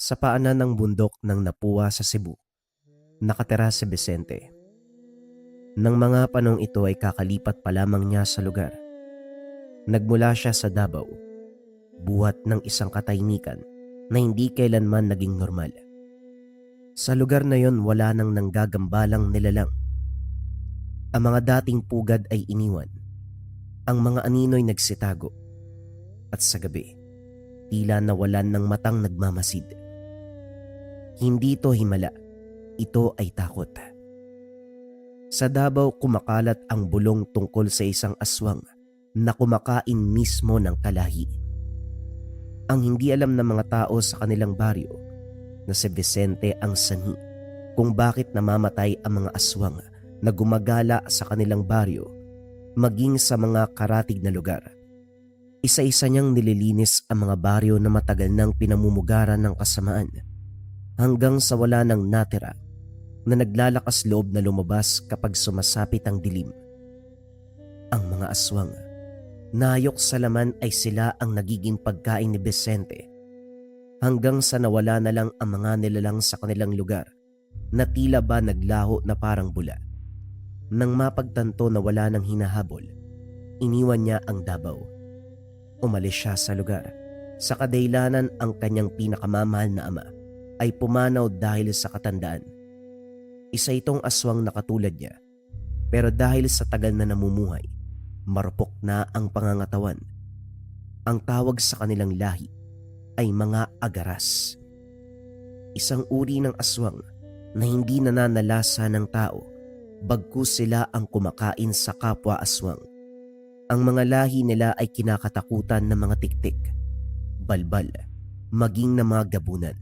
Sa paanan ng bundok ng Napua sa Cebu, nakatira si Vicente. Nang mga panong ito ay kakalipat pa lamang niya sa lugar. Nagmula siya sa Davao, buhat ng isang katahimikan na hindi kailanman naging normal. Sa lugar na yon wala nang nanggagambalang nilalang. Ang mga dating pugad ay iniwan. Ang mga anino'y nagsitago. At sa gabi, tila nawalan ng matang nagmamasid. Hindi ito himala, ito ay takot. Sa Davao kumakalat ang bulong tungkol sa isang aswang na kumakain mismo ng kalahi. Ang hindi alam ng mga tao sa kanilang baryo na si Vicente ang sanhi kung bakit namamatay ang mga aswang na gumagala sa kanilang baryo maging sa mga karatig na lugar. Isa-isa niyang nililinis ang mga baryo na matagal nang pinamumugaran ng kasamaan hanggang sa wala nang natira na naglalakas loob na lumabas kapag sumasapit ang dilim. Ang mga aswang, nayok sa laman ay sila ang nagiging pagkain ni Vicente hanggang sa nawala na lang ang mga nilalang sa kanilang lugar na tila ba naglaho na parang bula. Nang mapagtanto na wala nang hinahabol, iniwan niya ang Davao. Umalis siya sa lugar. Sa kadailanan ang kanyang pinakamamahal na ama ay pumanaw dahil sa katandaan. Isa itong aswang na katulad niya, pero dahil sa tagal na namumuhay, marupok na ang pangangatawan. Ang tawag sa kanilang lahi ay mga agaras. Isang uri ng aswang na hindi nananalasa ng tao, bagkus sila ang kumakain sa kapwa aswang. Ang mga lahi nila ay kinakatakutan ng mga tiktik, balbal, maging ng mga gabunan.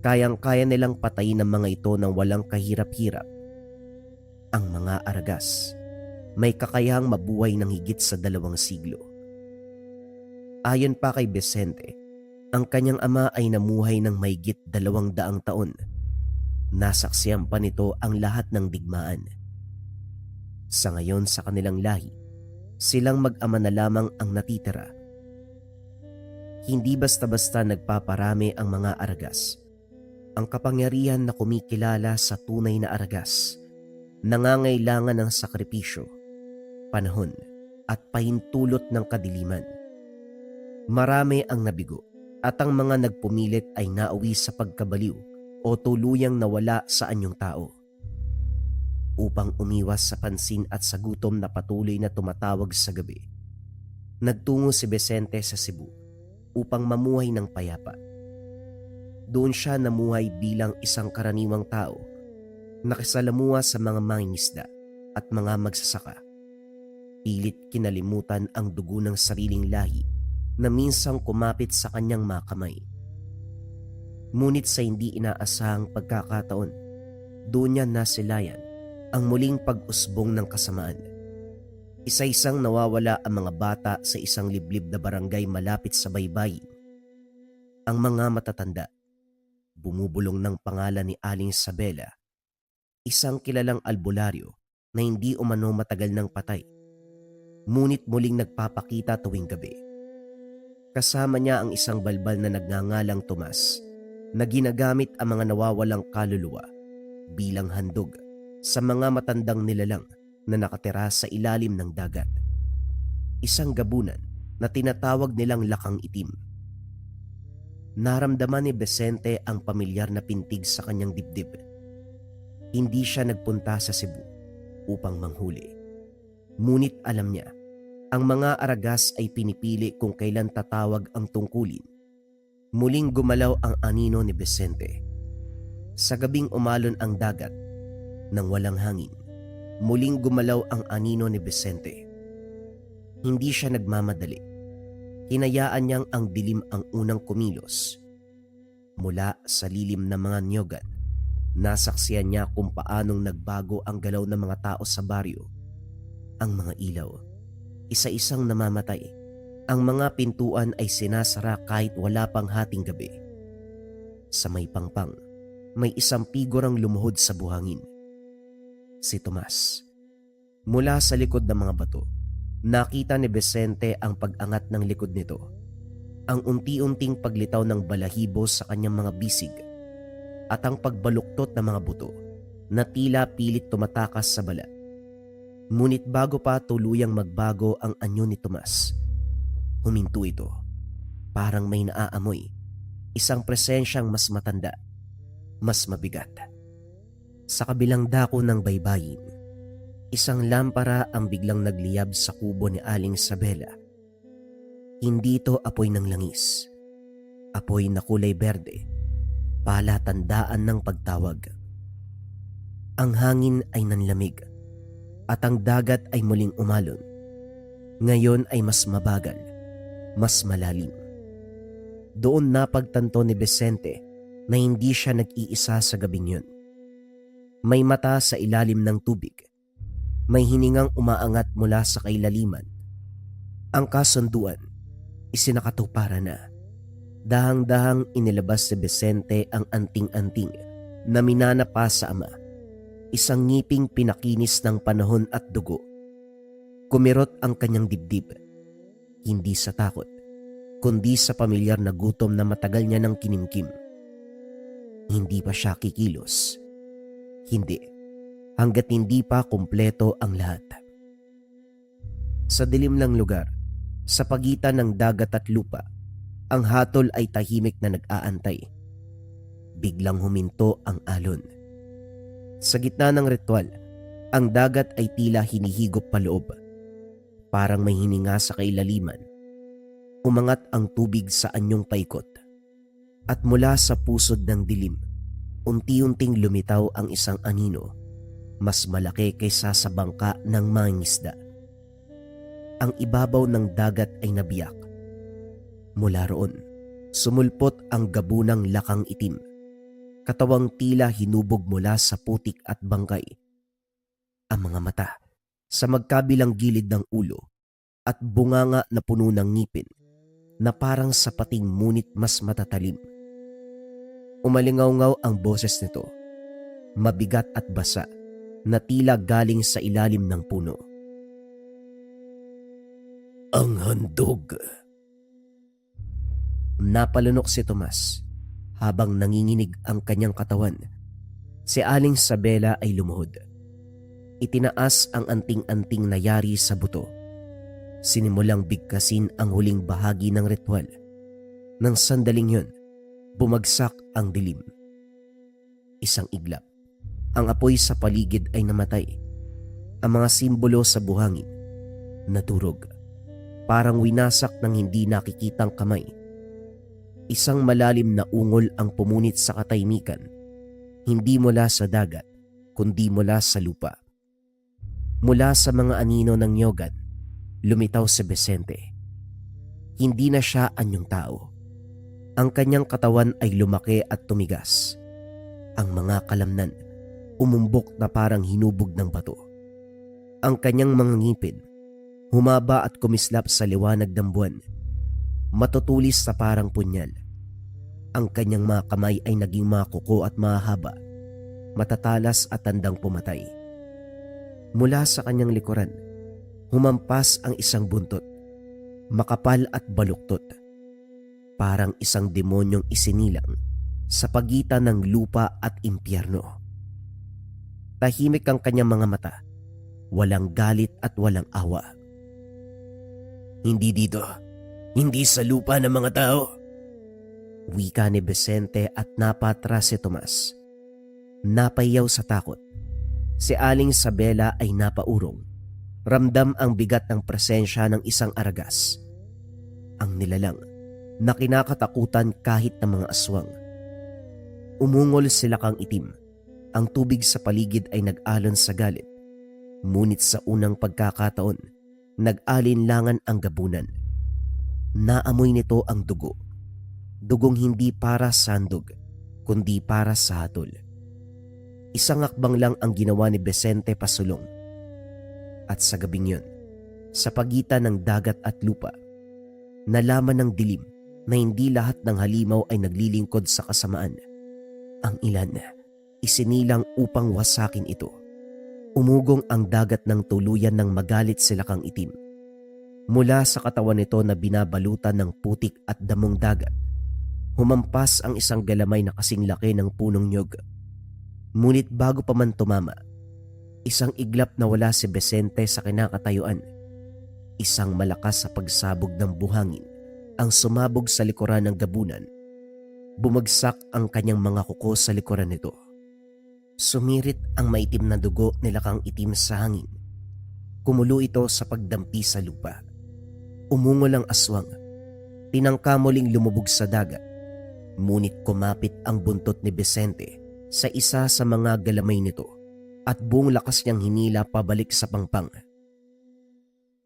Kayang-kaya nilang patayin ng mga ito ng walang kahirap-hirap. Ang mga aragas may kakayahang mabuhay ng higit sa 2 siglo. Ayon pa kay Vicente, ang kanyang ama ay namuhay ng mahigit 200 taon. Nasaksiyan pa nito ang lahat ng digmaan. Sa ngayon sa kanilang lahi, silang mag-ama na lamang ang natitira. Hindi basta-basta nagpaparami ang mga aragas. Ang kapangyarihan na kumikilala sa tunay na aragas, nangangailangan ng sakripisyo, panahon at pahintulot ng kadiliman. Marami ang nabigo at ang mga nagpumilit ay nauwi sa pagkabaliw o tuluyang nawala sa anyong tao. Upang umiwas sa pansin at sa gutom na patuloy na tumatawag sa gabi, nagtungo si Vicente sa Cebu upang mamuhay ng payapa. Doon siya namuhay bilang isang karaniwang tao, nakisalamuha sa mga mangingisda at mga magsasaka. Pilit kinalimutan ang dugo ng sariling lahi na minsang kumapit sa kanyang mga kamay. Ngunit sa hindi inaasahang pagkakataon, doon niya nasilayan ang muling pag-usbong ng kasamaan. Isa-isang nawawala ang mga bata sa isang liblib na barangay malapit sa baybayin. Ang mga matatanda, bumubulong ng pangalan ni Aling Isabela, isang kilalang albularyo na hindi umano matagal ng patay, ngunit muling nagpapakita tuwing gabi. Kasama niya ang isang balbal na nagngangalang Tomas na ginagamit ang mga nawawalang kaluluwa bilang handog sa mga matandang nilalang na nakatira sa ilalim ng dagat. Isang gabunan na tinatawag nilang Lakang Itim. Naramdaman ni Vicente ang pamilyar na pintig sa kanyang dibdib. Hindi siya nagpunta sa Cebu upang manghuli. Ngunit alam niya, ang mga aragas ay pinipili kung kailan tatawag ang tungkulin. Muling gumalaw ang anino ni Vicente. Sa gabing umalon ang dagat nang walang hangin, muling gumalaw ang anino ni Vicente. Hindi siya nagmamadali. Hinayaan niyang ang dilim ang unang kumilos. Mula sa lilim ng mga niyogan, nasaksiyan niya kung paanong nagbago ang galaw ng mga tao sa baryo. Ang mga ilaw, isa-isang namamatay. Ang mga pintuan ay sinasara kahit wala pang hating gabi. Sa may pangpang, may isang pigurang lumuhod sa buhangin. Si Tomas. Mula sa likod ng mga bato, nakita ni Vicente ang pag-angat ng likod nito. ang unti-unting paglitaw ng balahibo sa kanyang mga bisig at ang pagbaluktot ng mga buto na tila pilit tumatakas sa balat. Ngunit bago pa tuluyang magbago ang anyo ni Tomas, huminto ito. Parang may naaamoy, isang presensyang mas matanda, mas mabigat. Sa kabilang dako ng baybayin, isang lampara ang biglang nagliyab sa kubo ni Aling Isabela. Hindi ito apoy ng langis, apoy na kulay berde, palatandaan ng pagtawag. Ang hangin ay nanlamig at ang dagat ay muling umalon. Ngayon ay mas mabagal, mas malalim. Doon napagtanto ni Vicente na hindi siya nag-iisa sa gabing yun. May mata sa ilalim ng tubig. May hiningang umaangat mula sa kailaliman. Ang kasunduan, isinakatuparan na. Dahang-dahang inilabas si Vicente ang anting-anting na minana pa sa ama. Isang ngiping pinakinis ng panahon at dugo. Kumirot ang kanyang dibdib. Hindi sa takot, kundi sa pamilyar na gutom na matagal niya nang kinimkim. Hindi pa siya kikilos. Hindi, hanggat hindi pa kumpleto ang lahat. Sa dilim ng lugar, sa pagitan ng dagat at lupa, ang hatol ay tahimik na nag-aantay. Biglang huminto ang alon. Sa gitna ng ritual, ang dagat ay tila hinihigop paloob. Parang may hininga sa kailaliman. Umangat ang tubig sa anyong paikot. At mula sa pusod ng dilim, unti-unting lumitaw ang isang anino, mas malaki kaysa sa bangka ng mangingisda. Ang ibabaw ng dagat ay nabiyak. Mula roon, sumulpot ang gabunang lakang itim, katawang tila hinubog mula sa putik at bangkay. Ang mga mata, sa magkabilang gilid ng ulo, at bunganga na puno ng ngipin, na parang sapating ngunit mas matatalim. Umalingaw-ngaw ang boses nito, mabigat at basa, na tila galing sa ilalim ng puno. Ang handog. Napalunok si Tomas habang nanginginig ang kanyang katawan. Si Aling Isabela ay lumuhod. Itinaas ang anting-anting na yari sa buto. Sinimulang bigkasin ang huling bahagi ng ritual. Nang sandaling yun, bumagsak ang dilim. Isang iglap. Ang apoy sa paligid ay namatay. Ang mga simbolo sa buhangin nadurog. Parang winasak ng hindi nakikitang kamay. Isang malalim na ungol ang pumunit sa katahimikan. Hindi mula sa dagat, kundi mula sa lupa. Mula sa mga anino ng nyogan, lumitaw si Vicente. Hindi na siya anyong tao. Ang kanyang katawan ay lumaki at tumigas. Ang mga kalamnan, umumbok na parang hinubog ng bato. Ang kanyang mga ngipin, humaba at kumislap sa liwanag ng buwan. Matutulis na parang punyal. Ang kanyang mga kamay ay naging mga kuko at mahaba, matatalas at tandang pumatay. Mula sa kanyang likuran, humampas ang isang buntot, makapal at baluktot. Parang isang demonyong isinilang sa pagitan ng lupa at impyerno. Tahimik ang kanyang mga mata, walang galit at walang awa. Hindi dito, hindi sa lupa ng mga tao. Wika ni Vicente at napatras si Tomas. Napayaw sa takot. Si Aling Isabela ay napaurong. Ramdam ang bigat ng presensya ng isang aragas. Ang nilalang na kinakatakutan kahit ng mga aswang. Umungol sila kang itim. Ang tubig sa paligid ay nag-alon sa galit. Ngunit sa unang pagkakataon, nag-alinlangan ang gabunan. Naamoy nito ang dugo. Dugong hindi para sa handog, kundi para sa hatol. Isang akbang lang ang ginawa ni Vicente pasulong. At sa gabing yun, sa pagitan ng dagat at lupa, nalaman ng dilim na hindi lahat ng halimaw ay naglilingkod sa kasamaan. Ang ilan, isinilang upang wasakin ito. Umugong ang dagat ng tuluyan ng magalit sila kang itim. Mula sa katawan nito na binabalutan ng putik at damong dagat, humampas ang isang galamay na kasing laki ng punong nyog. Ngunit bago pa man tumama, isang iglap na wala si Vicente sa kinakatayuan. Isang malakas sa pagsabog ng buhangin ang sumabog sa likuran ng gabunan. Bumagsak ang kanyang mga kuko sa likuran nito. Sumirit ang maitim na dugo nilakang itim sa hangin. Kumulo ito sa pagdampi sa lupa. Umungol ang aswang. Tinangka muling lumubog sa dagat. Ngunit kumapit ang buntot ni Vicente sa isa sa mga galamay nito at buong lakas niyang hinila pabalik sa pangpang.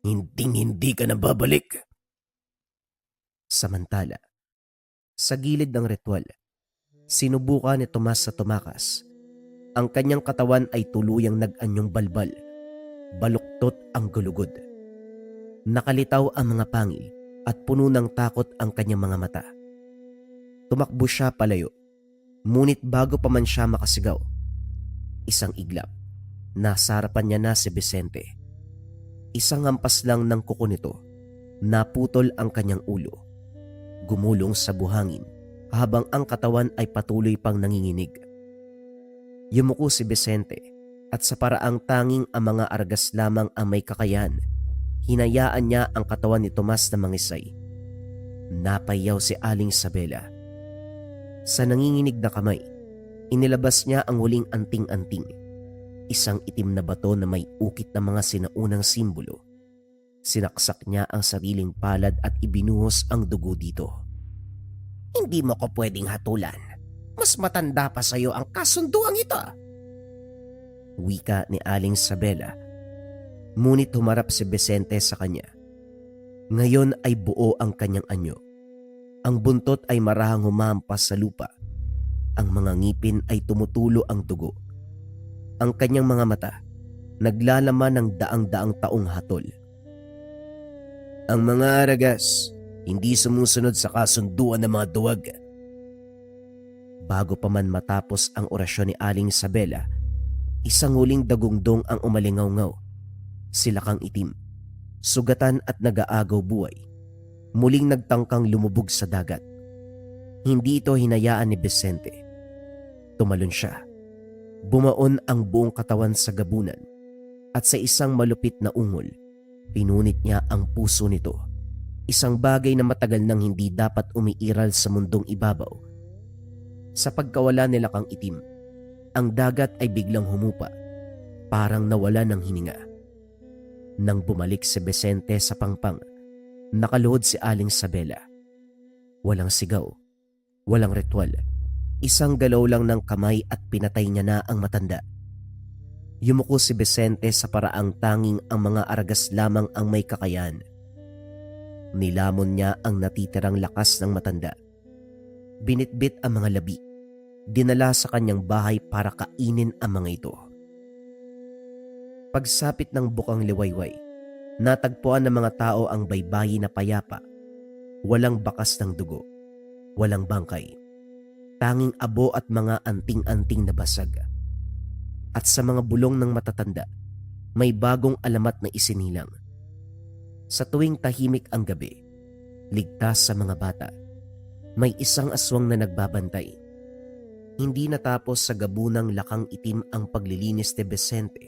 Hinding-hindi ka na babalik. Samantala, sa gilid ng ritual, sinubukan ni Tomas sa tumakas. Ang kanyang katawan ay tuluyang nag-anyong balbal. Baluktot ang gulugod. Nakalitaw ang mga pangil at puno ng takot ang kanyang mga mata. Tumakbo siya palayo, ngunit bago pa man siya makasigaw, isang iglap, nasa harapan niya na si Vicente. Isang hampas lang ng kuko nito, naputol ang kanyang ulo. Gumulong sa buhangin habang ang katawan ay patuloy pang nanginginig. Yumuko si Vicente at sa paraang tanging ang mga argas lamang ang may kakayahan, hinayaan niya ang katawan ni Tomas na mangisay. Napayaw si Aling Isabela. Sa nanginginig na kamay, inilabas niya ang huling anting-anting. Isang itim na bato na may ukit na mga sinaunang simbolo. Sinaksak niya ang sariling palad at ibinuhos ang dugo dito. Hindi mo ko pwedeng hatulan. Mas matanda pa sa'yo ang kasunduang ito. Wika ni Aling Isabela. Ngunit humarap si Vicente sa kanya. Ngayon ay buo ang kanyang anyo. Ang buntot ay marahang humampas sa lupa. Ang mga ngipin ay tumutulo ang dugo. Ang kanyang mga mata naglalaman ng daang-daang taong hatol. Ang mga aragas hindi sumusunod sa kasunduan ng mga duwag. Bago pa man matapos ang orasyon ni Aling Isabela, isang huling dagungdong ang umalingaw-ngaw. Silakang itim, sugatan at nag-aagaw buhay. Muling nagtangkang lumubog sa dagat. Hindi ito hinayaan ni Vicente. Tumalon siya. Bumaon ang buong katawan sa gabunan at sa isang malupit na ungol, pinunit niya ang puso nito. Isang bagay na matagal nang hindi dapat umiiral sa mundong ibabaw. Sa pagkawala nila kang itim, ang dagat ay biglang humupa, parang nawala ng hininga. Nang bumalik si Vicente sa pangpang, nakaluhod si Aling Isabela. Walang sigaw, walang ritual. Isang galaw lang ng kamay at pinatay niya na ang matanda. Yumuko si Vicente sa paraang tanging ang mga aragas lamang ang may kakayahan. Nilamon niya ang natitirang lakas ng matanda. Binitbit ang mga labi. Dinala sa kanyang bahay para kainin ang mga ito. Pagsapit ng bukang liwayway, natagpuan ng mga tao ang baybayi na payapa. Walang bakas ng dugo, walang bangkay. Tanging abo at mga anting-anting na basag. At sa mga bulong ng matatanda, may bagong alamat na isinilang. Sa tuwing tahimik ang gabi, ligtas sa mga bata, may isang aswang na nagbabantay. Hindi natapos sa gabunang lakang itim ang paglilinis ni Vicente.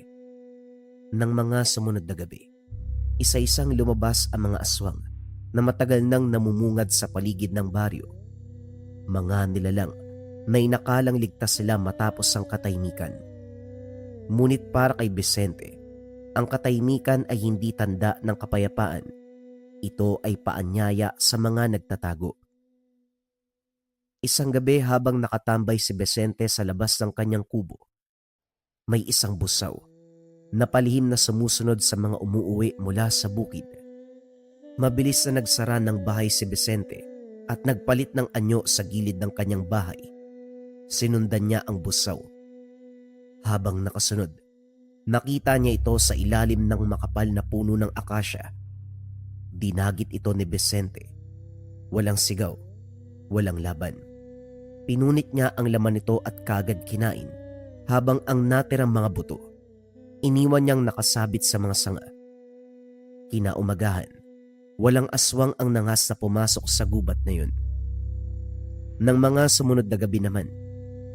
Nang mga sumunod na gabi, isa-isang lumabas ang mga aswang na matagal nang namumungad sa paligid ng baryo. Mga nilalang na inakalang ligtas sila matapos ang katahimikan. Ngunit para kay Vicente, ang katahimikan ay hindi tanda ng kapayapaan. Ito ay paanyaya sa mga nagtatago. Isang gabi habang nakatambay si Vicente sa labas ng kanyang kubo, may isang busaw na palihim na sumusunod sa mga umuuwi mula sa bukid. Mabilis na nagsara ng bahay si Vicente at nagpalit ng anyo sa gilid ng kanyang bahay. Sinundan niya ang busaw. Habang nakasunod, nakita niya ito sa ilalim ng makapal na puno ng akasya. Dinagit ito ni Vicente. Walang sigaw, walang laban. Pinunit niya ang laman nito at kagad kinain, habang ang natirang mga buto iniwan niyang nakasabit sa mga sanga. Kinaumagahan, Walang aswang ang nangas na pumasok sa gubat na yun. Nang mga sumunod na gabi naman,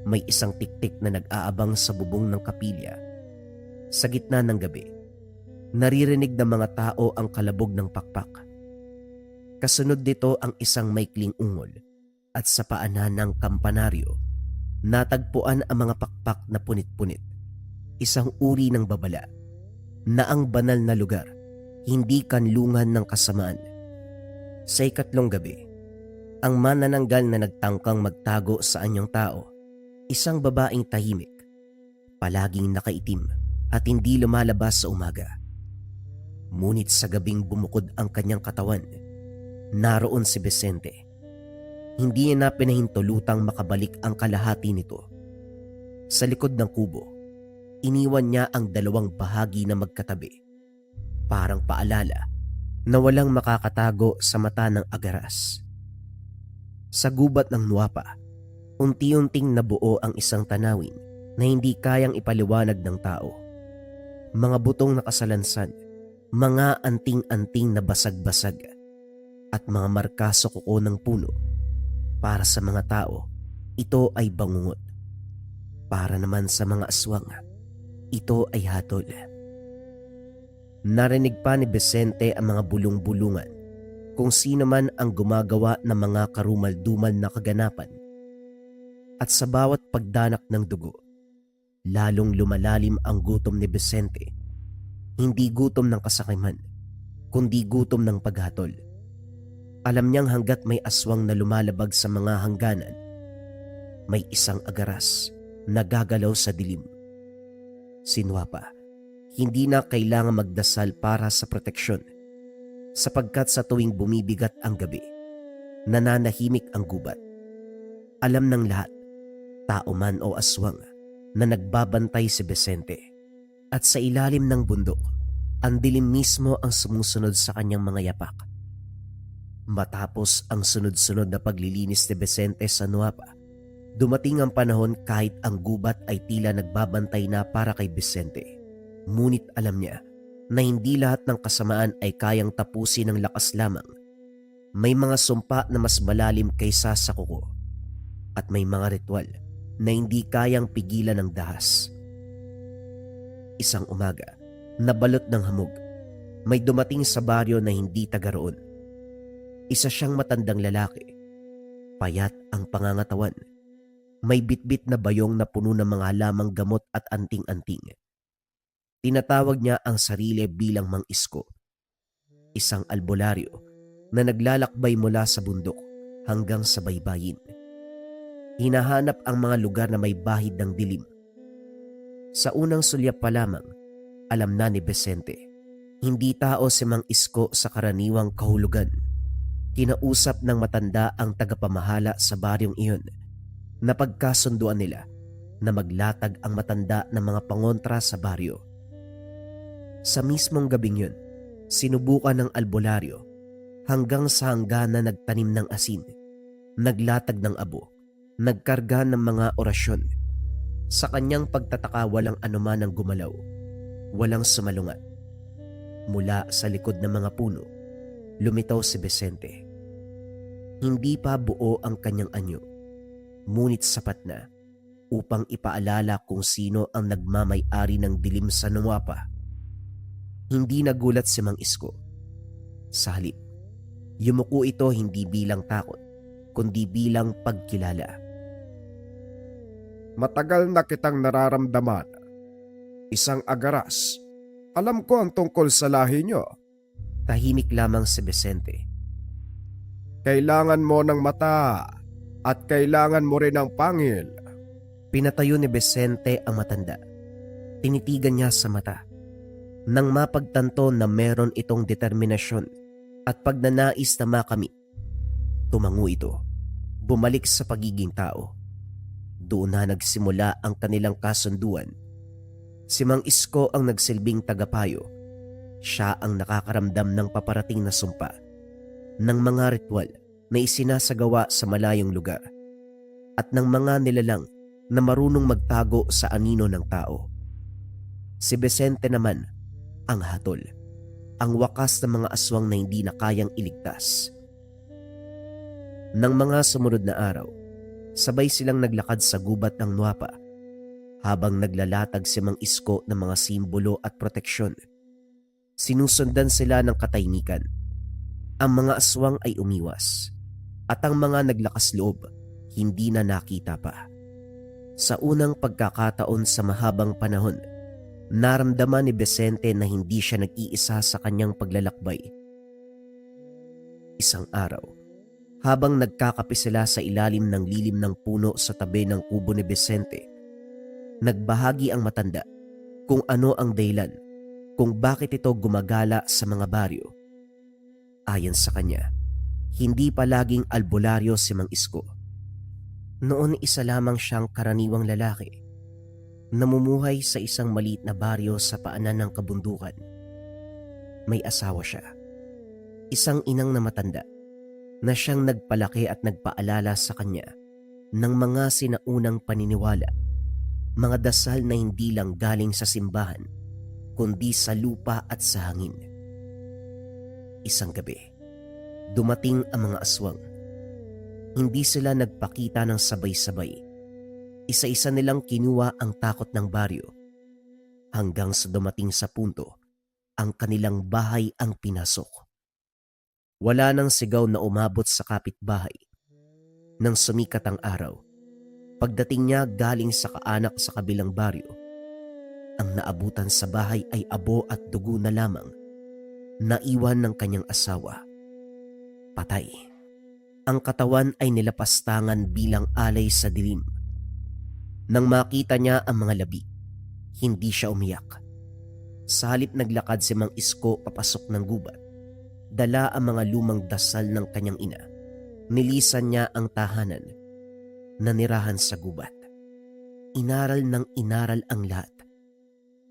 may isang tiktik na nag-aabang sa bubong ng kapilya. Sa gitna ng gabi, naririnig ng mga tao ang kalabog ng pakpak. Kasunod dito ang isang maikling ungol at sa paanan ng kampanaryo, natagpuan ang mga pakpak na punit-punit. Isang uri ng babala na ang banal na lugar, hindi kanlungan ng kasamaan. Sa ikatlong gabi, ang manananggal na nagtangkang magtago sa anyong tao, isang babaeng tahimik, palaging nakaitim at hindi lumalabas sa umaga. Ngunit sa gabing bumukod ang kanyang katawan, naroon si Vicente. Hindi niya na pinahintulutang makabalik ang kalahati nito. Sa likod ng kubo, iniwan niya ang dalawang bahagi na magkatabi, parang paalala na walang makakatago sa mata ng agaras. Sa gubat ng Nuwapa, unti-unting nabuo ang isang tanawin na hindi kayang ipaliwanag ng tao. Mga butong nakasalansan, mga anting-anting na basag-basag, at mga marka sa kuko ng puno. Para sa mga tao, ito ay bangungot. Para naman sa mga aswang, ito ay hatol. Narinig pa ni Vicente ang mga bulong-bulungan kung sino man ang gumagawa ng mga karumal-dumal na kaganapan. At sa bawat pagdanak ng dugo, lalong lumalalim ang gutom ni Vicente. Hindi gutom ng kasakiman, kundi gutom ng paghatol. Alam niyang hanggat may aswang na lumalabag sa mga hangganan, may isang agaras na gagalaw sa dilim. Si Nuwapa, hindi na kailangan magdasal para sa proteksyon, sapagkat sa tuwing bumibigat ang gabi, nananahimik ang gubat. Alam ng lahat, tao man o aswang, na nagbabantay si Vicente. At sa ilalim ng bundok, ang dilim mismo ang sumusunod sa kanyang mga yapak. Matapos ang sunod-sunod na paglilinis ni Vicente sa Nuwapa, dumating ang panahon kahit ang gubat ay tila nagbabantay na para kay Vicente. Ngunit alam niya na hindi lahat ng kasamaan ay kayang tapusin ng lakas lamang. May mga sumpa na mas malalim kaysa sa kuko, at may mga ritual na hindi kayang pigilan ng dahas. Isang umaga, nabalot ng hamog, may dumating sa baryo na hindi taga roon. Isa siyang matandang lalaki, payat ang pangangatawan, may bitbit na bayong na puno ng mga halamang gamot at anting-anting. Tinatawag niya ang sarili bilang Mang Isko, isang albularyo na naglalakbay mula sa bundok hanggang sa baybayin. Hinahanap ang mga lugar na may bahid ng dilim. Sa unang sulyap pa lamang, alam na ni Vicente, hindi tao si Mang Isko sa karaniwang kahulugan. Kinausap ng matanda ang tagapamahala sa baryong iyon. Napagkasunduan nila na maglatag ang matanda ng mga pangontra sa baryo. Sa mismong gabing yun, sinubukan ng albularyo hanggang sa hangganan nagtanim ng asin, naglatag ng abo, nagkarga ng mga orasyon. Sa kanyang pagtataka, walang anuman ang gumalaw, walang sumalungat. Mula sa likod ng mga puno, lumitaw si Vicente. Hindi pa buo ang kanyang anyo, ngunit sapat na upang ipaalala kung sino ang nagmamay-ari ng dilim sa Nuwapa. Hindi nagulat si Mang Isko. Sa halip, yumuko ito hindi bilang takot, kundi bilang pagkilala. Matagal na kitang nararamdaman. Isang agaras. Alam ko ang tungkol sa lahi niyo. Tahimik lamang si Vicente. Kailangan mo ng mata at kailangan mo rin ng pangil. Pinatayo ni Vicente ang matanda. Tinitigan niya sa mata. Nang mapagtanto na meron itong determinasyon at pagnanais na makamit, tumango ito, bumalik sa pagiging tao. Doon na nagsimula ang kanilang kasunduan. Si Mang Isko ang nagsilbing tagapayo. Siya ang nakakaramdam ng paparating na sumpa, ng mga ritual na isinasagawa sa malayong lugar, at ng mga nilalang na marunong magtago sa anino ng tao. Si Vicente naman ang hatol. ang wakas ng mga aswang na hindi na kayang iligtas. Nang mga sumunod na araw, sabay silang naglakad sa gubat ng Nuapa habang naglalatag si Mang Isko ng mga simbolo at proteksyon. Sinusundan sila ng katahimikan. Ang mga aswang ay umiwas at ang mga naglakas loob hindi na nakita pa. Sa unang pagkakataon sa mahabang panahon, naramdaman ni Vicente na hindi siya nag-iisa sa kanyang paglalakbay. Isang araw, habang nagkakape sila sa ilalim ng lilim ng puno sa tabi ng kubo ni Vicente, nagbahagi ang matanda kung ano ang dahilan kung bakit ito gumagala sa mga baryo. Ayon sa kanya, hindi palaging albularyo si Mang Isko. Noon isa lamang siyang karaniwang lalaki, namumuhay sa isang maliit na baryo sa paanan ng kabundukan. May asawa siya, isang inang na matanda na siyang nagpalaki at nagpaalala sa kanya ng mga sinaunang paniniwala, mga dasal na hindi lang galing sa simbahan kundi sa lupa at sa hangin. Isang gabi, dumating ang mga aswang. Hindi sila nagpakita ng sabay-sabay. Isa-isa nilang kinuha ang takot ng baryo hanggang sa dumating sa punto ang kanilang bahay ang pinasok. Wala nang sigaw na umabot sa kapitbahay. Nang sumikat ang araw, pagdating niya galing sa kaanak sa kabilang baryo, ang naabutan sa bahay ay abo at dugo na lamang, naiwan ng kanyang asawa. Patay. Ang katawan ay nilapastangan bilang alay sa dilim. Nang makita niya ang mga labi, hindi siya umiyak. Sa halip naglakad si Mang Isko papasok ng gubat. Dala ang mga lumang dasal ng kanyang ina. Nilisan niya ang tahanan. Nanirahan sa gubat. Inaral ng inaral ang lahat.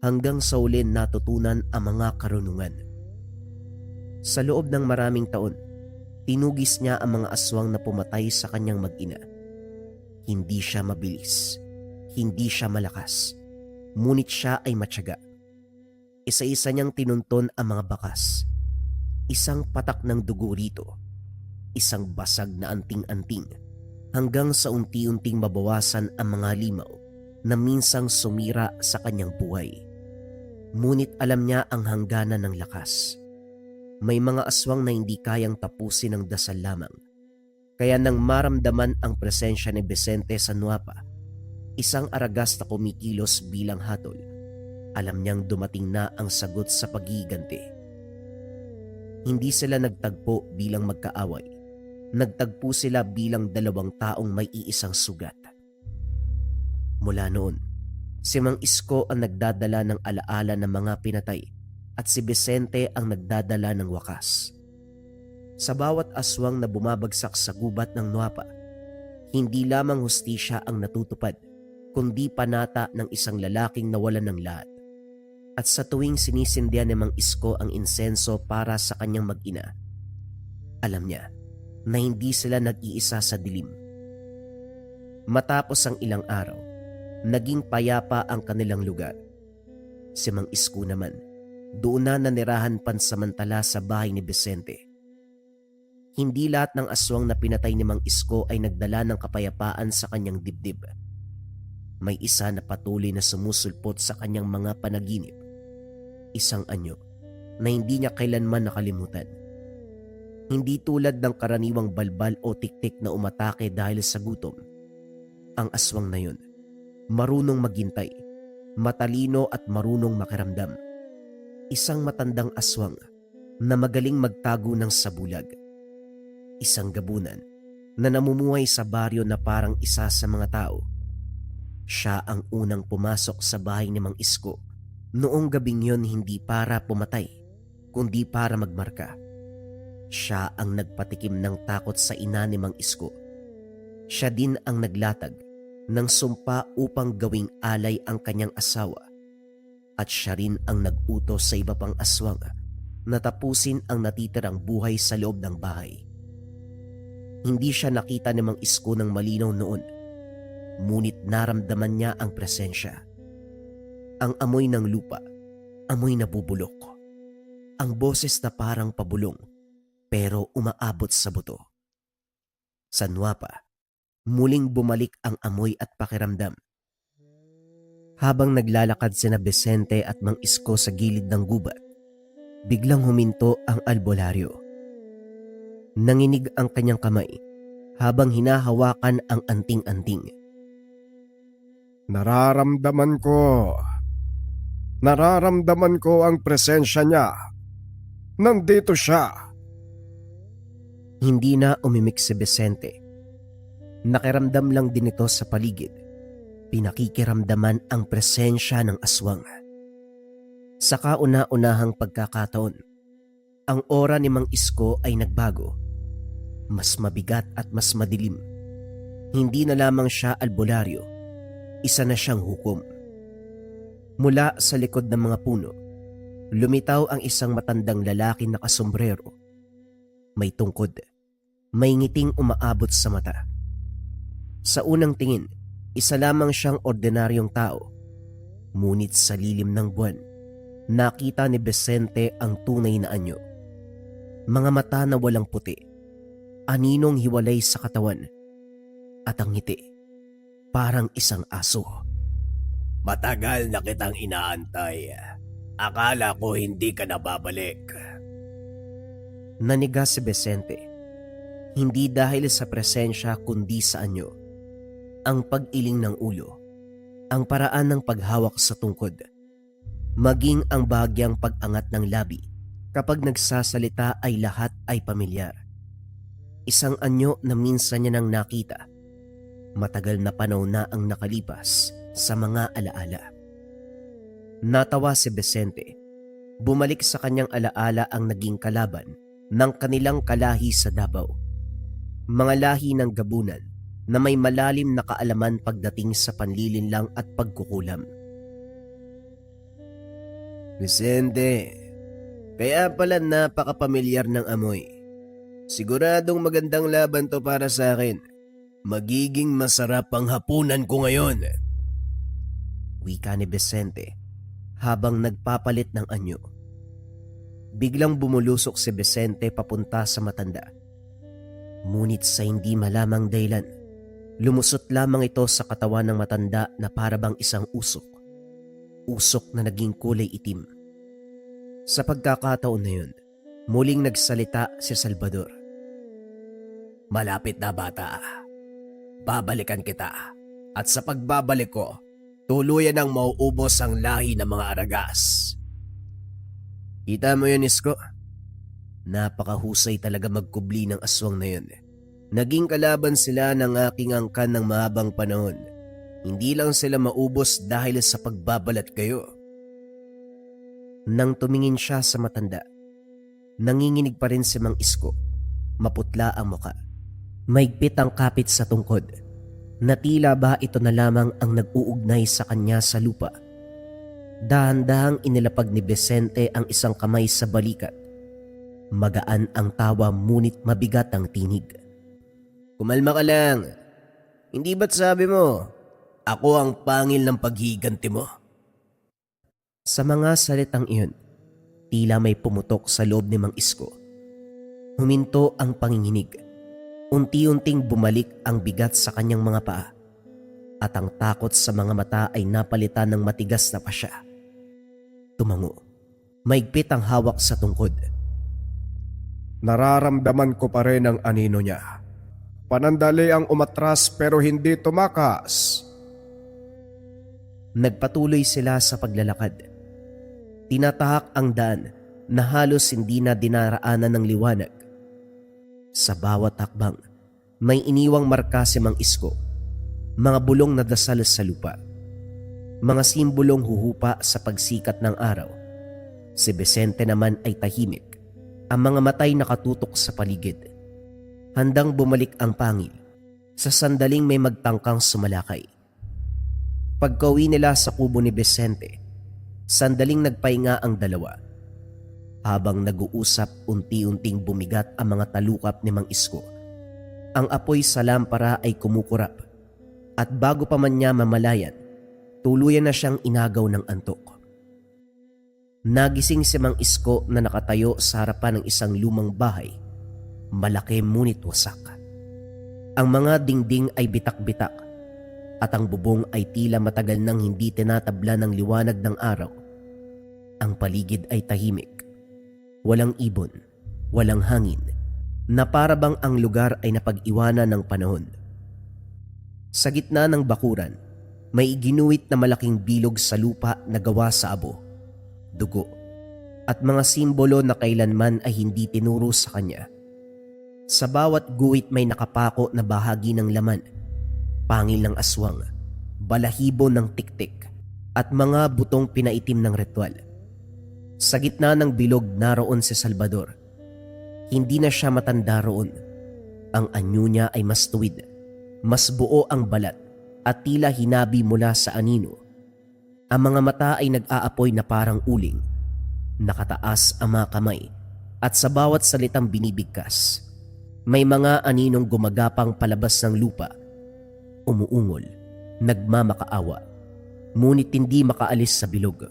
Hanggang sa uli natutunan ang mga karunungan. Sa loob ng maraming taon, tinugis niya ang mga aswang na pumatay sa kanyang mag-ina. Hindi siya mabilis. Hindi siya malakas. Ngunit siya ay matyaga. Isa-isa niyang tinunton ang mga bakas. Isang patak ng dugo rito. Isang basag na anting-anting. Hanggang sa unti-unting mabawasan ang mga limaw na minsang sumira sa kanyang buhay. Ngunit alam niya ang hangganan ng lakas. May mga aswang na hindi kayang tapusin ng dasal lamang. Kaya nang maramdaman ang presensya ni Vicente sa Nuapa, isang aragas na kumikilos bilang hatol, alam niyang dumating na ang sagot sa paghiganti. Hindi sila nagtagpo bilang magkaaway. Nagtagpo sila bilang dalawang taong may iisang sugat. Mula noon, si Mang Isko ang nagdadala ng alaala ng mga pinatay at si Vicente ang nagdadala ng wakas. Sa bawat aswang na bumabagsak sa gubat ng Nuapa, hindi lamang hustisya ang natutupad, kundi panata ng isang lalaking nawalan ng lahat. At sa tuwing sinisindihan ni Mang Isko ang insenso para sa kanyang mag-ina, alam niya na hindi sila nag-iisa sa dilim. Matapos ang ilang araw, naging payapa ang kanilang lugar. Si Mang Isko naman, doon na nanirahan pansamantala sa bahay ni Vicente. Hindi lahat ng aswang na pinatay ni Mang Isko ay nagdala ng kapayapaan sa kanyang dibdib. May isa na patuloy na sumusulpot sa kanyang mga panaginip. Isang anyo na hindi niya kailanman nakalimutan. Hindi tulad ng karaniwang balbal o tiktik na umatake dahil sa gutom. Ang aswang na yun, marunong maghintay, matalino at marunong makiramdam. Isang matandang aswang na magaling magtago ng sabulag. Isang gabunan na namumuhay sa baryo na parang isa sa mga tao. Siya ang unang pumasok sa bahay ni Mang Isko. Noong gabing yon hindi para pumatay, kundi para magmarka. Siya ang nagpatikim ng takot sa ina ni Mang Isko. Siya din ang naglatag ng sumpa upang gawing alay ang kanyang asawa. At siya rin ang nag-utos sa iba pang aswang na tapusin ang natitirang buhay sa loob ng bahay. Hindi siya nakita ni Mang Isko ng malinaw noon, ngunit naramdaman niya ang presensya. Ang amoy ng lupa, amoy na bubulok. ang boses na parang pabulong pero umaabot sa buto. Sa Nuapa, muling bumalik ang amoy at pakiramdam. Habang naglalakad sina Vicente at Mang Isko sa gilid ng gubat, biglang huminto ang albularyo. Nanginig ang kanyang kamay habang hinahawakan ang anting-anting. Nararamdaman ko ang presensya niya. Nandito siya. Hindi na umimik si Vicente. Nakiramdam lang din ito sa paligid. Pinakikiramdaman ang presensya ng aswang. Sa kauna-unahang pagkakataon, ang aura ni Mang Isko ay nagbago. Mas mabigat at mas madilim. Hindi na lamang siya albularyo, isa na siyang hukom. Mula sa likod ng mga puno, lumitaw ang isang matandang lalaki na nakasombrero. May tungkod, may ngiting umaabot sa mata. Sa unang tingin, isa lamang siyang ordinaryong tao. Ngunit sa lilim ng buwan, nakita ni Vicente ang tunay na anyo. Mga mata na walang puti, aninong hiwalay sa katawan, at ang ngiti, parang isang aso. Matagal na kitang inaantay. Akala ko hindi ka na babalik. Naniga si Vicente, hindi dahil sa presensya kundi sa anyo. Ang pag-iling ng ulo, ang paraan ng paghawak sa tungkod, maging ang bahagyang pag-angat ng labi kapag nagsasalita ay lahat ay pamilyar. Isang anyo na minsan niya nang nakita. Matagal na panahon na ang nakalipas sa mga alaala. Natawa si Vicente. Bumalik sa kanyang alaala ang naging kalaban ng kanilang kalahi sa Davao. Mga lahi ng Gabunan na may malalim na kaalaman pagdating sa panlilinlang at pagkukulam. Vicente, kaya pala napakapamilyar ng amoy. Siguradong magandang laban to para sa akin. Magiging masarap ang hapunan ko ngayon. Wika ni Vicente habang nagpapalit ng anyo. Biglang bumulusok si Vicente papunta sa matanda. Ngunit sa hindi malamang dahilan, lumusot lamang ito sa katawan ng matanda na parabang isang usok. Usok na naging kulay itim. Sa pagkakataon na yun, muling nagsalita si Salvador. Malapit na bata. Babalikan kita. At sa pagbabalik ko, tuluyan ang mauubos ang lahi ng mga Aragas. Kita mo yun, Isko? Napakahusay talaga magkubli ng aswang na yun. Naging kalaban sila ng aking angkan ng mahabang panahon. Hindi lang sila maubos dahil sa pagbabalat kayo. Nang tumingin siya sa matanda, nanginginig pa rin si Mang Isko. Maputla ang muka. Maigpit ang kapit sa tungkod. Na tila ba ito na lamang ang nag-uugnay sa kanya sa lupa. Dahan-dahang inilapag ni Vicente ang isang kamay sa balikat. Magaan ang tawa ngunit mabigat ang tinig. Kumalma ka lang. Hindi ba't sabi mo, ako ang pangil ng paghiganti mo? Sa mga salitang iyon, tila may pumutok sa loob ni Mang Isko. Huminto ang panginginig. Unti-unting bumalik ang bigat sa kanyang mga paa. At ang takot sa mga mata ay napalitan ng matigas na pasya. Tumango. Maigpit ang hawak sa tungkod. Nararamdaman ko pa rin ang anino niya. Panandali ang umatras pero hindi tumakas. Nagpatuloy sila sa paglalakad. Tinatahak ang daan na halos hindi na dinaraanan ng liwanag. Sa bawat hakbang, may iniwang marka si Mang Isko. Mga bulong na dasal sa lupa. Mga simbolong huhupa sa pagsikat ng araw. Si Vicente naman ay tahimik. Ang mga matay nakatutok sa paligid. Handang bumalik ang pangil. Sa sandaling may magtangkang sumalakay. Pagkauwi nila sa kubo ni Vicente, sandaling nagpahinga ang dalawa. Habang nag-uusap, unti-unting bumigat ang mga talukap ni Mang Isko. Ang apoy sa lampara ay kumukurap. At bago pa man niya mamalayan, tuluyan na siyang inagaw ng antok. Nagising si Mang Isko na nakatayo sa harapan ng isang lumang bahay, malaki ngunit wasak. Ang mga dingding ay bitak-bitak at ang bubong ay tila matagal nang hindi tinatabla ng liwanag ng araw. Ang paligid ay tahimik, walang ibon, walang hangin, na para bang ang lugar ay napag-iwanan ng panahon. Sa gitna ng bakuran, may ginuwit na malaking bilog sa lupa na gawa sa abo, dugo, at mga simbolo na kailanman ay hindi tinuro sa kanya. Sa bawat guhit may nakapako na bahagi ng laman, pangil ng aswang, balahibo ng tiktik, at mga butong pinaitim ng ritual. Sa gitna ng bilog naroon si Salvador. Hindi na siya matanda roon. Ang anyo niya ay mas tuwid, mas buo ang balat, at tila hinabi mula sa anino. Ang mga mata ay nag-aapoy na parang uling. Nakataas ang mga kamay, at sa bawat salitang binibigkas, may mga aninong gumagapang palabas ng lupa. Umuungol, nagmamakaawa, ngunit hindi makaalis sa bilog.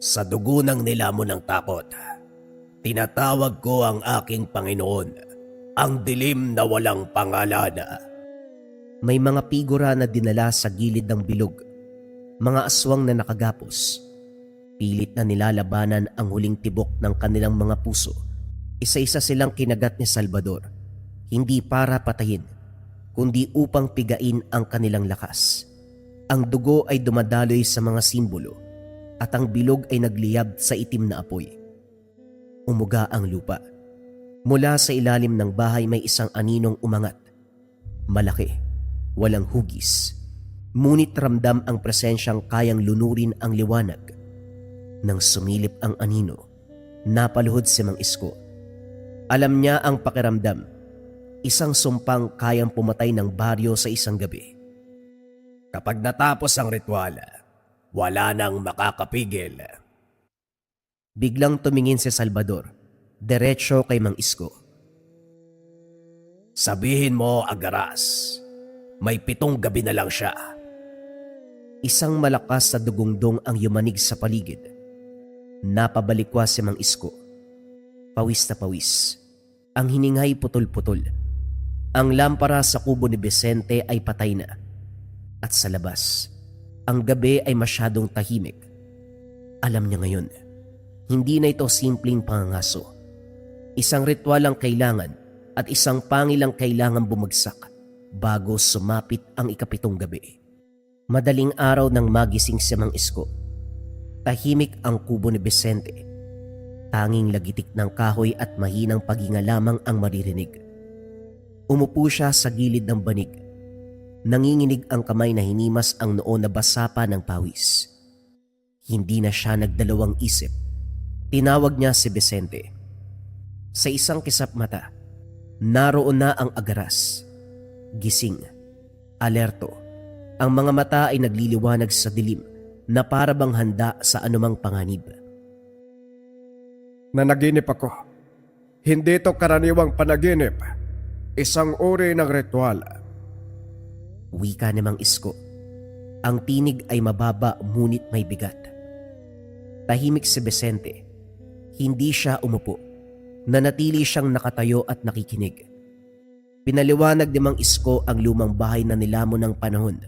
Sa dugo ng nilamon ng takot, tinatawag ko ang aking Panginoon, ang dilim na walang pangalan. May mga figura na dinala sa gilid ng bilog, mga aswang na nakagapos. Pilit na nilalabanan ang huling tibok ng kanilang mga puso. Isa-isa silang kinagat ni Salvador, hindi para patayin, kundi upang pigain ang kanilang lakas. Ang dugo ay dumadaloy sa mga simbolo, at ang bilog ay nagliyab sa itim na apoy. Umuga ang lupa. Mula sa ilalim ng bahay may isang aninong umangat. Malaki, walang hugis, ngunit ramdam ang presensyang kayang lunurin ang liwanag. Nang sumilip ang anino, napaluhod si Mang Isko. Alam niya ang pakiramdam, isang sumpang kayang pumatay ng baryo sa isang gabi. Kapag natapos ang ritual, wala nang makakapigil. Biglang tumingin si Salvador, diretso kay Mang Isko. Sabihin mo, Agaras, may 7 gabi na lang siya. Isang malakas na dugongdong ang yumanig sa paligid. Napabalikwa si Mang Isko. Pawis na pawis. Ang hiningay putol-putol. Ang lampara sa kubo ni Vicente ay patay na. At sa labas, ang gabi ay masyadong tahimik. Alam niya ngayon, hindi na ito simpleng pangangaso. Isang ritual ang kailangan at isang pangil ang kailangan bumagsak bago sumapit ang ika-7 gabi. Madaling araw nang magising si Mang Isko. Tahimik ang kubo ni Vicente. Tanging lagitik ng kahoy at mahinang paghinga lamang ang maririnig. Umupo siya sa gilid ng banig. Nanginginig ang kamay na hinimas ang noo na basa pa ng pawis. Hindi na siya nagdalawang isip. Tinawag niya si Vicente. Sa isang kisap mata, naroon na ang Agaras. Gising, alerto. Ang mga mata ay nagliliwanag sa dilim na para bang handa sa anumang panganib. Nanaginip ako. Hindi ito karaniwang panaginip. Isang uri ng ritual. Wika ni Mang Isko. Ang tinig ay mababa ngunit may bigat. Tahimik si Vicente. Hindi siya umupo. Nanatili siyang nakatayo at nakikinig. Pinaliwanag ni Mang Isko ang lumang bahay na nilamon ng panahon.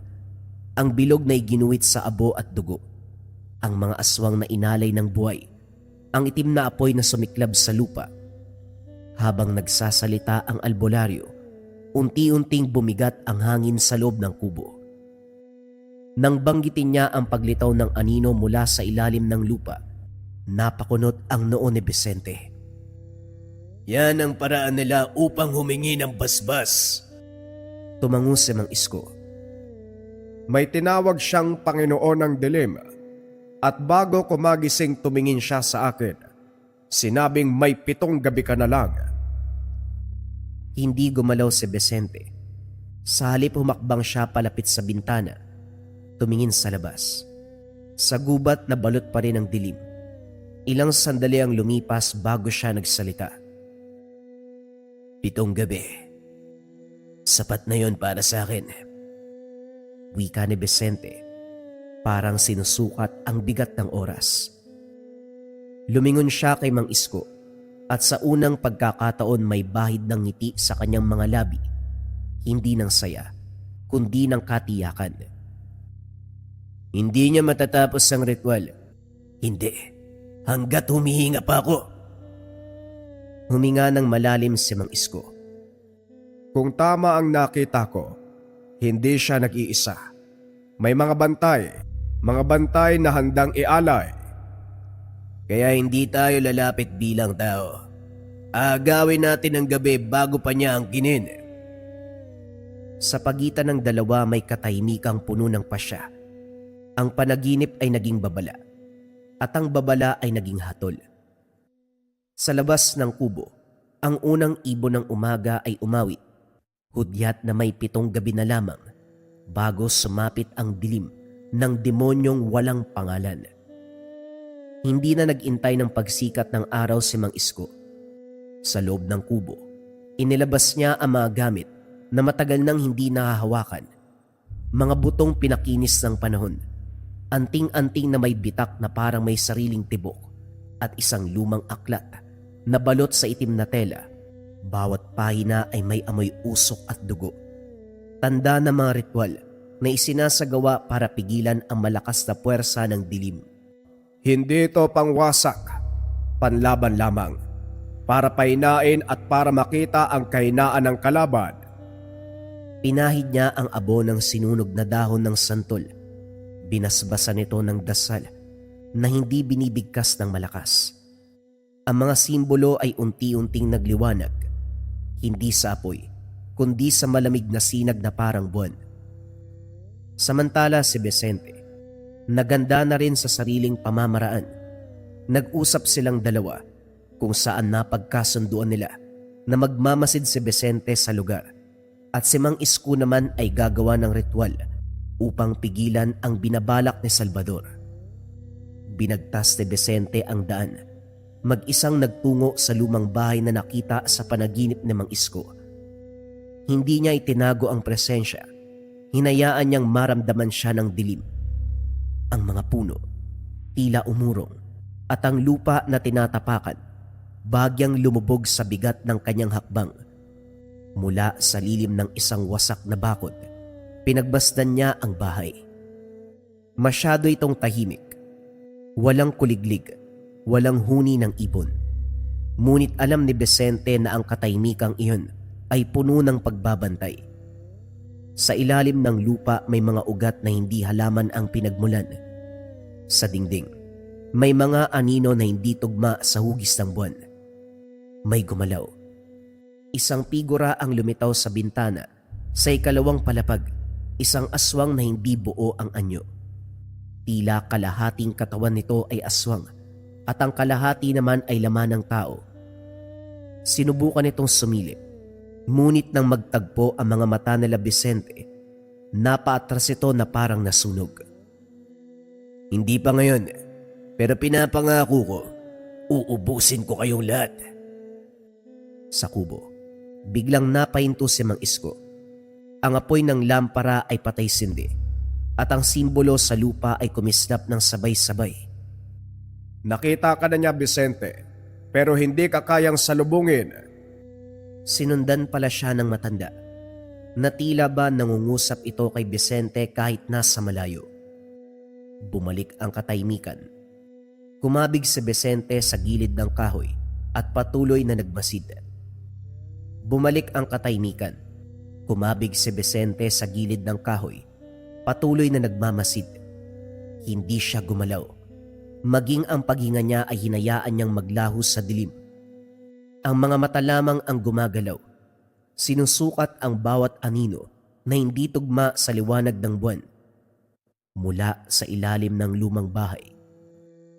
Ang bilog na ginuwit sa abo at dugo. Ang mga aswang na inalay ng buhay. Ang itim na apoy na sumiklab sa lupa. Habang nagsasalita ang albularyo, unti-unting bumigat ang hangin sa loob ng kubo. Nang banggitin niya ang paglitaw ng anino mula sa ilalim ng lupa, napakunot ang noo ni Vicente. Yan ang paraan nila upang humingi ng basbas. Tumango si Mang Isko. May tinawag siyang Panginoon ng Dilim. At bago ko magising tumingin siya sa akin, sinabing may 7 gabi ka na lang. Hindi gumalaw si Vicente. Sa halip humakbang siya palapit sa bintana. Tumingin sa labas. Sa gubat na balot pa rin ang dilim. Ilang sandali ang lumipas bago siya nagsalita. 7 gabi. Sapat na yon para sa akin. Wika ni Vicente. Parang sinusukat ang bigat ng oras. Lumingon siya kay Mang Isko at sa unang pagkakataon may bahid ng ngiti sa kanyang mga labi, hindi ng saya, kundi ng katiyakan. Hindi niya matatapos ang ritual. Hindi, hanggat humihinga pa ako. Huminga ng malalim si Mang Isko. Kung tama ang nakita ko, hindi siya nag-iisa. May mga bantay na handang ialay. Kaya hindi tayo lalapit bilang tao. Agawin natin ang gabi bago pa niya ang kinin. Sa pagitan ng dalawa may katahimikang puno ng pasya. Ang panaginip ay naging babala at ang babala ay naging hatol. Sa labas ng kubo, ang unang ibon ng umaga ay umawit, hudyat na may 7 gabi na lamang bago sumapit ang dilim ng demonyong walang pangalan. Hindi na nag-intay ng pagsikat ng araw si Mang Isko. Sa loob ng kubo, inilabas niya ang mga gamit na matagal nang hindi nahahawakan. Mga butong pinakinis ng panahon, anting-anting na may bitak na parang may sariling tibok at isang lumang aklat na balot sa itim na tela. Bawat pahina ay may amoy usok at dugo. Tanda ng mga ritual na isinasagawa para pigilan ang malakas na puwersa ng dilim. Hindi ito pangwasak, panlaban lamang, para painain at para makita ang kahinaan ng kalaban. Pinahid niya ang abo ng sinunog na dahon ng santol. Binasbasan nito ng dasal na hindi binibigkas ng malakas. Ang mga simbolo ay unti-unting nagliwanag, hindi sa apoy, kundi sa malamig na sinag na parang buwan. Samantala si Vicente, naganda na rin sa sariling pamamaraan. Nag-usap silang dalawa kung saan napagkasunduan nila na magmamasid si Vicente sa lugar at si Mang Isko naman ay gagawa ng ritual upang pigilan ang binabalak ni Salvador. Binagtas ni Vicente ang daan, mag-isang nagtungo sa lumang bahay na nakita sa panaginip ni Mang Isko. Hindi niya itinago ang presensya, hinayaan niyang maramdaman siya ng dilim. Ang mga puno, tila umurong, at ang lupa na tinatapakan, bagyang lumubog sa bigat ng kanyang hakbang. Mula sa lilim ng isang wasak na bakod, pinagbasdan niya ang bahay. Masyado itong tahimik. Walang kuliglig, walang huni ng ibon. Ngunit alam ni Vicente na ang katahimikang iyon ay puno ng pagbabantay. Sa ilalim ng lupa may mga ugat na hindi halaman ang pinagmulan. Sa dingding, may mga anino na hindi tugma sa hugis ng buwan. May gumalaw. Isang figura ang lumitaw sa bintana. Sa ikalawang palapag, isang aswang na hindi buo ang anyo. Tila kalahating katawan nito ay aswang at ang kalahati naman ay laman ng tao. Sinubukan itong sumilip. Ngunit nang magtagpo ang mga mata nila Vicente, napaatras ito na parang nasunog. Hindi pa ngayon, pero pinapangako ko, uubusin ko kayong lahat. Sa kubo, biglang napahinto si Mang Isko. Ang apoy ng lampara ay patay sindi at ang simbolo sa lupa ay kumislap ng sabay-sabay. Nakita ka na niya, Vicente, pero hindi ka kayang salubungin. Sinundan pala siya ng matanda na tila ba nangungusap ito kay Vicente kahit nasa malayo. Bumalik ang katahimikan. Kumabig si Vicente sa gilid ng kahoy at patuloy na nagmasid. Bumalik ang katahimikan. Kumabig si Vicente sa gilid ng kahoy, patuloy na nagmamasid. Hindi siya gumalaw. Maging ang paghinga niya ay hinayaan niyang maglaho sa dilim. Ang mga mata lamang ang gumagalaw. Sinusukat ang bawat anino na hindi tugma sa liwanag ng buwan. Mula sa ilalim ng lumang bahay,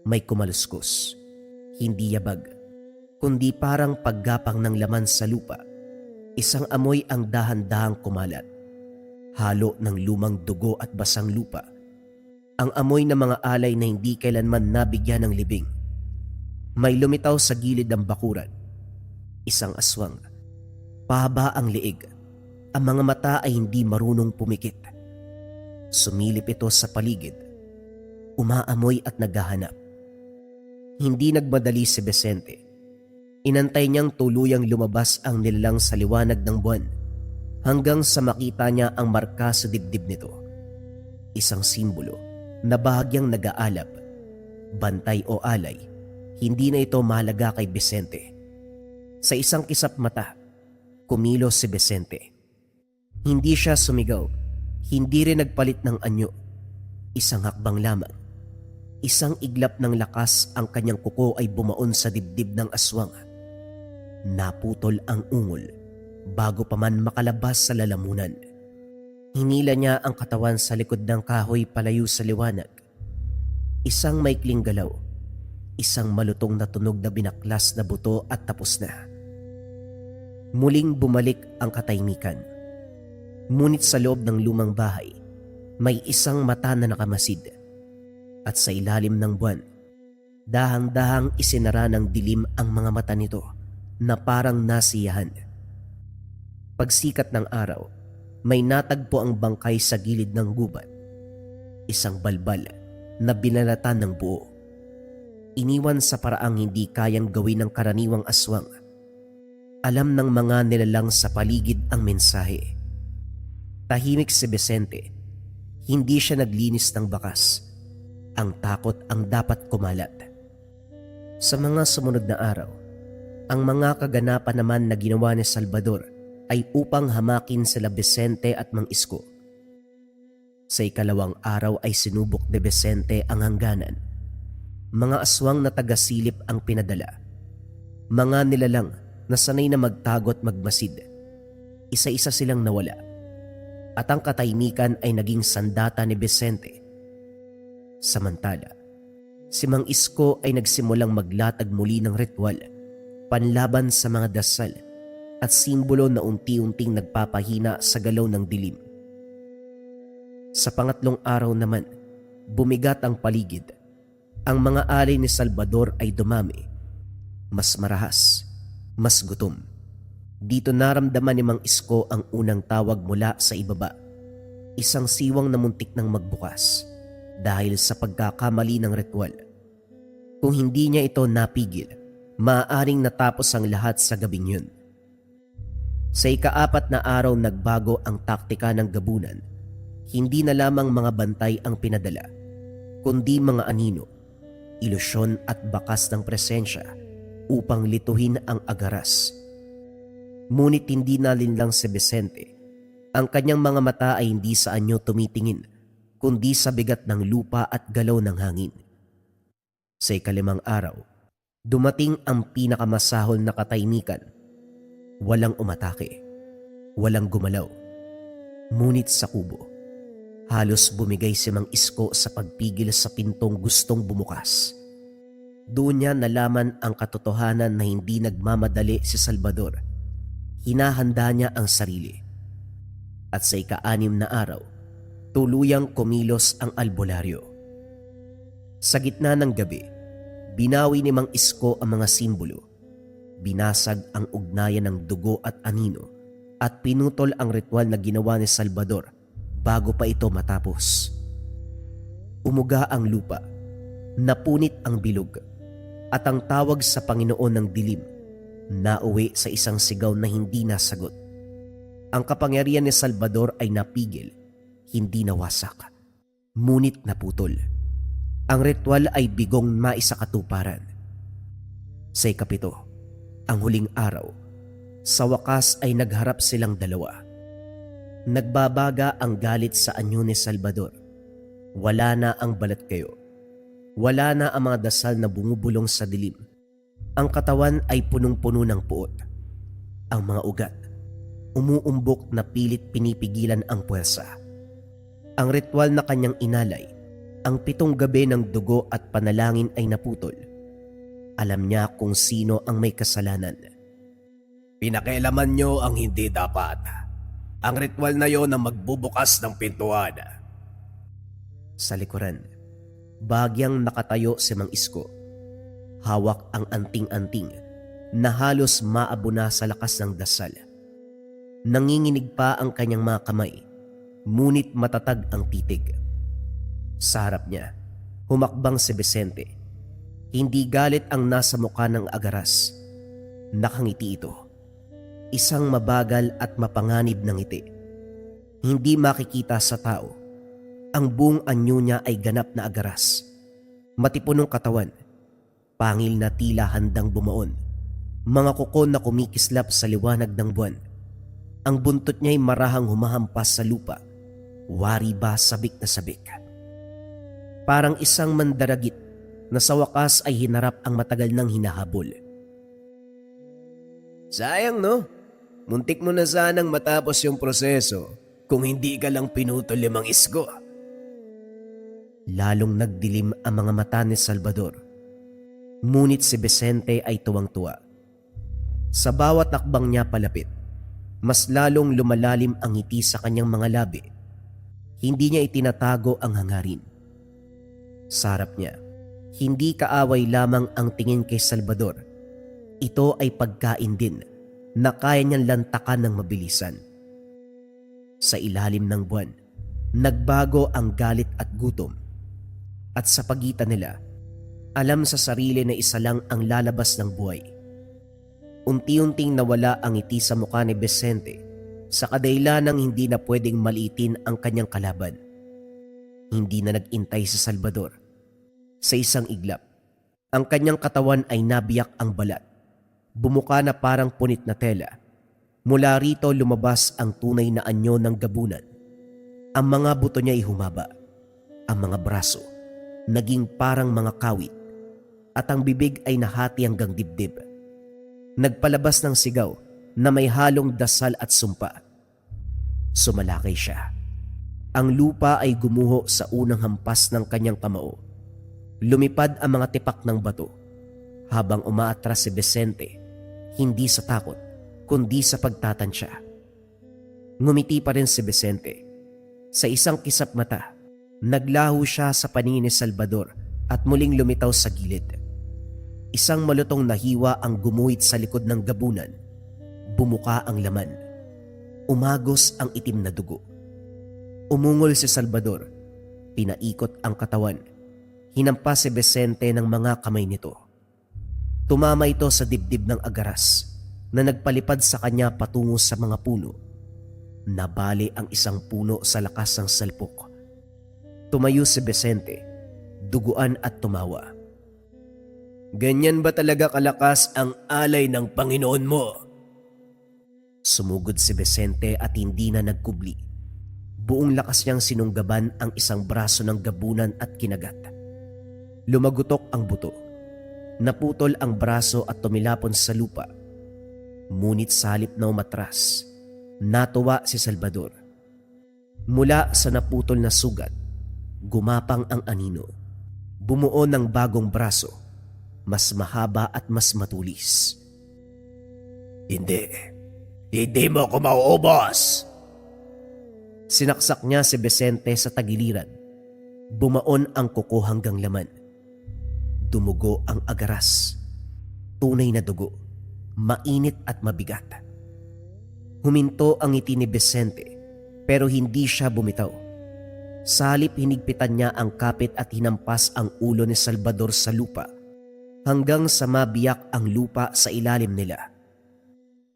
may kumaluskos. Hindi yabag, kundi parang paggapang ng laman sa lupa. Isang amoy ang dahan-dahang kumalat. Halo ng lumang dugo at basang lupa. Ang amoy ng mga alay na hindi kailanman nabigyan ng libing. May lumitaw sa gilid ng bakuran. Isang aswang. Pahaba ang liig. Ang mga mata ay hindi marunong pumikit. Sumilip ito sa paligid. Umaamoy at naghahanap. Hindi nagmadali si Vicente. Inantay niyang tuluyang lumabas ang nilalang sa liwanag ng buwan hanggang sa makita niya ang marka sa dibdib nito. Isang simbolo na bahagyang nag-aalab, bantay o alay. Hindi na ito mahalaga kay Vicente. Sa isang kisap mata, kumilos si Vicente. Hindi siya sumigaw, hindi rin nagpalit ng anyo. Isang hakbang lamang. Isang iglap ng lakas ang kanyang kuko ay bumaon sa dibdib ng aswang. Naputol ang ungol bago pa man makalabas sa lalamunan. Hinila niya ang katawan sa likod ng kahoy palayo sa liwanag. Isang maikling galaw, isang malutong na tunog na binaklas na buto at tapos na. Muling bumalik ang katahimikan. Ngunit sa loob ng lumang bahay, may isang mata na nakamasid. At sa ilalim ng buwan, dahang-dahang isinara ng dilim ang mga mata nito na parang nasiyahan. Pagsikat ng araw, may natagpo ang bangkay sa gilid ng gubat. Isang balbal na binalatan ng buo. Iniwan sa paraang hindi kayang gawin ng karaniwang aswang. Alam ng mga nilalang sa paligid ang mensahe. Tahimik si Vicente. Hindi siya naglinis ng bakas. Ang takot ang dapat kumalat. Sa mga sumunod na araw, ang mga kaganapan naman na ginawa ni Salvador ay upang hamakin sila Vicente at Mang Isko. Sa ikalawang araw ay sinubok ni Vicente ang hangganan. Mga aswang na tagasilip ang pinadala. Mga nilalang na sanay na magtago at magmasid. Isa-isa silang nawala. At ang katahimikan ay naging sandata ni Vicente. Samantala, si Mang Isko ay nagsimulang maglatag muli ng ritual panlaban sa mga dasal at simbolo na unti-unting nagpapahina sa galaw ng dilim. Sa pangatlong araw naman, bumigat ang paligid. Ang mga alay ni Salvador ay dumami. Mas marahas, mas gutom. Dito naramdaman ni Mang Isko ang unang tawag mula sa ibaba. Isang siwang na muntik ng magbukas dahil sa pagkakamali ng ritual. Kung hindi niya ito napigil, maaaring natapos ang lahat sa gabing yun. Sa ika-4 na araw nagbago ang taktika ng gabunan. Hindi na lamang mga bantay ang pinadala, kundi mga anino, ilusyon at bakas ng presensya upang lituhin ang agaras. Ngunit hindi nalinlang si Vicente. Ang kanyang mga mata ay hindi sa anyo tumitingin, kundi sa bigat ng lupa at galaw ng hangin. Sa ika-5 araw, dumating ang pinakamasahol na katahimikan. Walang umatake, walang gumalaw. Ngunit sa kubo, halos bumigay si Mang Isko sa pagpigil sa pintong gustong bumukas. Doon niya nalaman ang katotohanan na hindi nagmamadali si Salvador. Hinahanda niya ang sarili. At sa ika-6 na araw, tuluyang kumilos ang albularyo. Sa gitna ng gabi, binawi ni Mang Isko ang mga simbolo. Binasag ang ugnayan ng dugo at anino at pinutol ang ritual na ginawa ni Salvador bago pa ito matapos. Umuga ang lupa, napunit ang bilog, at ang tawag sa Panginoon ng dilim nauwi sa isang sigaw na hindi nasagot. Ang kapangyarihan ni Salvador ay napigil, hindi nawasak, ngunit naputol. Ang ritual ay bigong maisakatuparan. Sa ika-7, ang huling araw, sa wakas ay nagharap silang dalawa. Nagbabaga ang galit sa anyo ni Salvador. Wala na ang balat kayo. Wala na ang mga dasal na bumubulong sa dilim. Ang katawan ay punong-puno ng puot. Ang mga ugat, umuumbok na pilit pinipigilan ang puwersa. Ang ritual na kanyang inalay, ang 7 gabi ng dugo at panalangin ay naputol. Alam niya kung sino ang may kasalanan. Pinakialaman nyo ang hindi dapat. Ang ritual na yon ang magbubukas ng pintuan. Sa likuran, bagyang nakatayo si Mang Isko. Hawak ang anting-anting na halos maabuna sa lakas ng dasal. Nanginginig pa ang kanyang mga kamay, ngunit matatag ang titig. Sa harap niya, humakbang si Vicente. Hindi galit ang nasa mukha ng agaras. Nakangiti ito. Isang mabagal at mapanganib na ngiti. Hindi makikita sa tao. Ang buong anyo niya ay ganap na agaras. Matipunong katawan. Pangil na tila handang bumaon. Mga kuko na kumikislap sa liwanag ng buwan. Ang buntot niya ay marahang humahampas sa lupa. Wari ba sabik na sabik. Parang isang mandaragit na sa wakas ay hinarap ang matagal nang hinahabol. Sayang no? Muntik mo na sanang matapos yung proseso kung hindi ka lang pinutol 5 isgo. Lalong nagdilim ang mga mata ni Salvador. Ngunit si Vicente ay tuwang-tuwa. Sa bawat akbang niya palapit, mas lalong lumalalim ang ngiti sa kanyang mga labi. Hindi niya itinatago ang hangarin. Sa harap niya, hindi kaaway lamang ang tingin kay Salvador. Ito ay pagkain din na kaya niyang lantakan ng mabilisan. Sa ilalim ng buwan, nagbago ang galit at gutom. At sa pagitan nila, alam sa sarili na isa lang ang lalabas ng buhay. Unti-unting nawala ang ngiti sa mukha ni Vicente sa kadahilanang hindi na pwedeng maliitin ang kanyang kalaban. Hindi na nag-intay si Salvador. Sa isang iglap, ang kanyang katawan ay nabiyak ang balat. Bumuka na parang punit na tela. Mula rito lumabas ang tunay na anyo ng gabunan. Ang mga buto niya ay humaba. Ang mga braso, naging parang mga kawit. At ang bibig ay nahati hanggang dibdib. Nagpalabas ng sigaw na may halong dasal at sumpa. Sumalakay siya. Ang lupa ay gumuho sa unang hampas ng kanyang kamao. Lumipad ang mga tipak ng bato habang umaatras si Vicente, hindi sa takot kundi sa pagtatansya. Ngumiti pa rin si Vicente. Sa isang kisap mata, naglaho siya sa paningin ni Salvador at muling lumitaw sa gilid. Isang malutong na hiwa ang gumuhit sa likod ng gabunan. Bumuka ang laman. Umagos ang itim na dugo. Umungol si Salvador. Pinaikot ang katawan. Hinampas si Vicente ng mga kamay nito. Tumama ito sa dibdib ng agaras na nagpalipad sa kanya patungo sa mga puno. Nabali ang isang puno sa lakas ng salpok. Tumayo si Vicente, duguan at tumawa. Ganyan ba talaga kalakas ang alay ng Panginoon mo? Sumugod si Vicente at hindi na nagkubli. Buong lakas niyang sinunggaban ang isang braso ng gabunan at kinagat. Lumagutok ang buto. Naputol ang braso at tumilapon sa lupa. Ngunit sa halip na umatras, natuwa si Salvador. Mula sa naputol na sugat, gumapang ang anino. Bumuo ng bagong braso, mas mahaba at mas matulis. Hindi mo ako mauubos! Sinaksak niya si Vicente sa tagiliran. Bumaon ang kuko hanggang laman. Dumugo ang agaras. Tunay na dugo, mainit at mabigat. Huminto ang ngiti ni Vicente pero hindi siya bumitaw. Sa halip hinigpitan niya ang kapit at hinampas ang ulo ni Salvador sa lupa hanggang sa mabiyak ang lupa sa ilalim nila.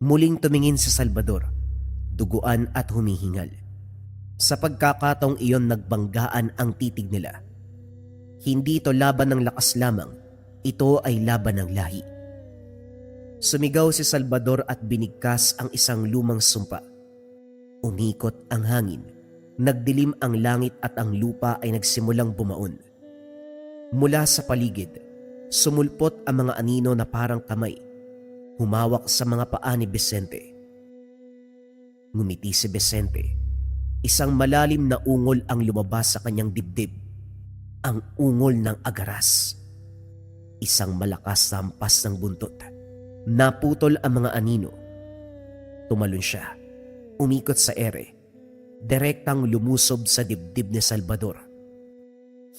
Muling tumingin si Salvador, duguan at humihingal. Sa pagkakataong iyon nagbanggaan ang titig nila. Hindi ito laban ng lakas lamang, ito ay laban ng lahi. Sumigaw si Salvador at binigkas ang isang lumang sumpa. Umikot ang hangin, nagdilim ang langit at ang lupa ay nagsimulang bumaon. Mula sa paligid, sumulpot ang mga anino na parang kamay, humawak sa mga paa ni Vicente. Ngumiti si Vicente. Isang malalim na ungol ang lumabas sa kanyang dibdib. Ang ungol ng agaras. Isang malakas na hampas ng buntot. Naputol ang mga anino. Tumalon siya. Umikot sa ere. Direktang lumusob sa dibdib ni Salvador.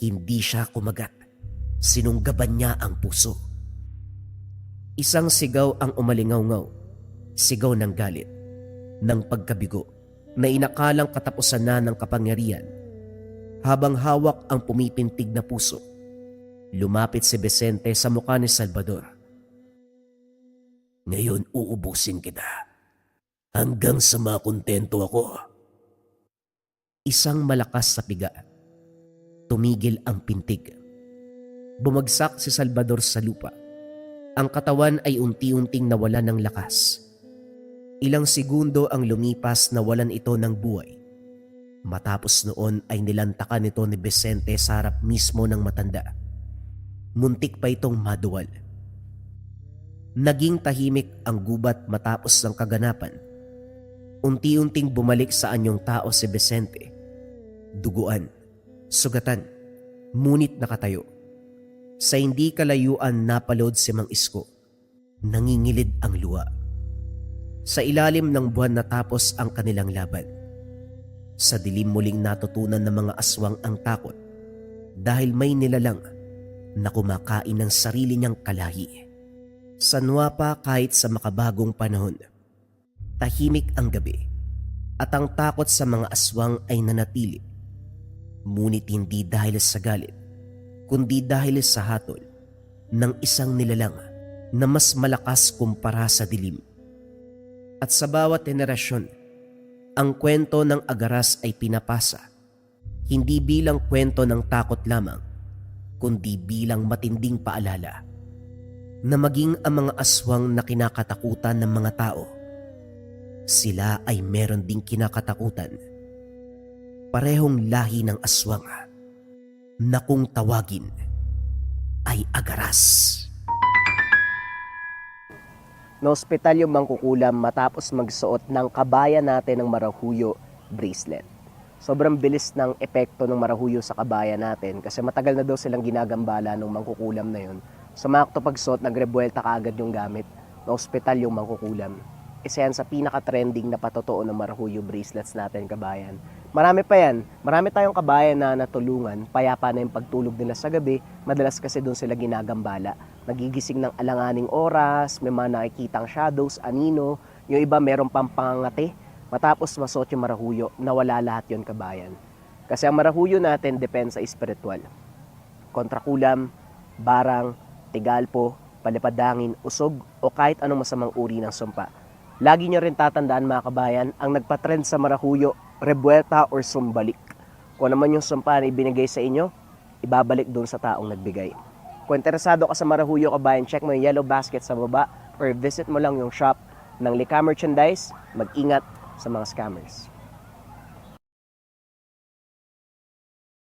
Hindi siya kumagat. Sinunggaban niya ang puso. Isang sigaw ang umalingaw-ngaw. Sigaw ng galit, ng pagkabigo, na inakalang katapusan na ng kapangyarihan. Habang hawak ang pumipintig na puso, Lumapit si Vicente sa mukha ni Salvador. Ngayon uubusin kita. Hanggang sa makontento ako. Isang malakas na piga. Tumigil ang pintig. Bumagsak si Salvador sa lupa. Ang katawan ay unti-unting nawala ng lakas. Ilang segundo ang lumipas na walan ito ng buhay. Matapos noon ay nilantakan ito ni Vicente sa harap mismo ng matanda. Muntik pa itong maduwal. Naging tahimik ang gubat matapos ng kaganapan. Unti-unting bumalik sa anyong tao si Vicente. Duguan, sugatan, ngunit nakatayo. Sa hindi kalayuan napalod si Mang Isko. Nangingilid ang luha. Sa ilalim ng buwan natapos ang kanilang laban. Sa dilim muling natutunan ng mga aswang ang takot dahil may nilalang na kumakain ng sarili niyang kalahi. Sanwa pa kahit sa makabagong panahon. Tahimik ang gabi at ang takot sa mga aswang ay nanatili. Ngunit hindi dahil sa galit, kundi dahil sa hatol ng isang nilalang na mas malakas kumpara sa dilim. At sa bawat henerasyon, ang kwento ng Agaras ay pinapasa, hindi bilang kwento ng takot lamang, kundi bilang matinding paalala na maging ang mga aswang na kinakatakutan ng mga tao, sila ay meron ding kinakatakutan. Parehong lahi ng aswang na kung tawagin ay Agaras. Naospital yung mangkukulam matapos magsuot ng kabayan natin ng marahuyo bracelet. Sobrang bilis ng epekto ng marahuyo sa kabayan natin kasi matagal na daw silang ginagambala ng mangkukulam na yun. So makto pagsuot, nagrebuelta kaagad yung gamit. Naospital yung mangkukulam. Isa yan sa pinaka-trending na patotoo ng marahuyo bracelets natin, kabayan. Marami pa yan. Marami tayong kabayan na natulungan. Payapa na yung pagtulog nila sa gabi. Madalas kasi doon sila ginagambala. Nagigising ng alanganing oras, may mga nakikitang shadows, anino. Yung iba meron pang pangangati. Matapos masuot yung marahuyo, nawala lahat yon, kabayan. Kasi ang marahuyo natin depende sa espiritual. Kontrakulam, barang, tigalpo, palipadangin, usog, o kahit anong masamang uri ng sumpa. Lagi nyo rin tatandaan, mga kabayan, ang nagpatrend sa marahuyo, rebuelta or sumbalik. Kung naman yung sumpa na ibinigay sa inyo, ibabalik doon sa taong nagbigay. Kung interesado ka sa marahuyo, kabayan, check mo yung yellow basket sa baba or visit mo lang yung shop ng Lika Merchandise. Mag-ingat sa mga scammers.